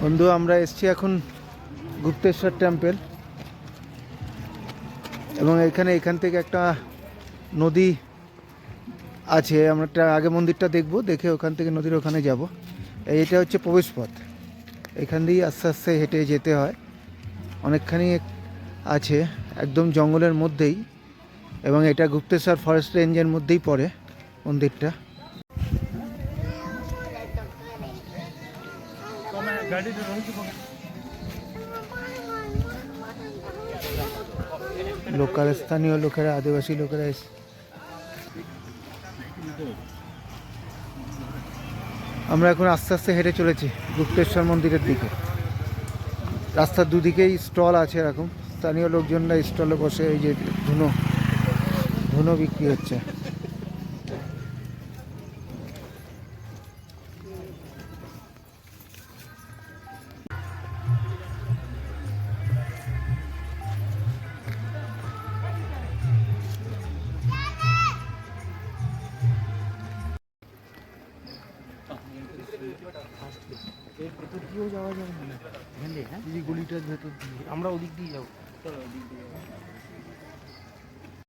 বন্ধু আমরা এসছি এখন গুপ্তেশ্বর টেম্পল এবং এখান থেকে একটা নদী আছে। আমরা আগে মন্দিরটা দেখব, দেখে ওখান থেকে নদীর ওখানে যাব। এইটা হচ্ছে প্রবেশপথ, এখান দিয়েই আস্তে আস্তে হেঁটে যেতে হয়। অনেকখানি আছে, একদম জঙ্গলের মধ্যেই, এবং এটা গুপ্তেশ্বর ফরেস্ট রেঞ্জের মধ্যেই পড়ে মন্দিরটা। লোকাল স্থানীয় লোকেরা, আদিবাসী লোকেরা আমরা এখন আস্তে আস্তে হেঁটে চলেছি গুপ্তেশ্বর মন্দিরের দিকে। রাস্তার দুদিকেই স্টল আছে, এরকম স্থানীয় লোকজনরা স্টলে বসে এই যে ধুনো ধুনো বিক্রি হচ্ছে। ভেতর দিয়েও যাওয়া যাবে না, গলিটার ভেতর দিয়ে আমরা ওদিক দিয়ে যাবো।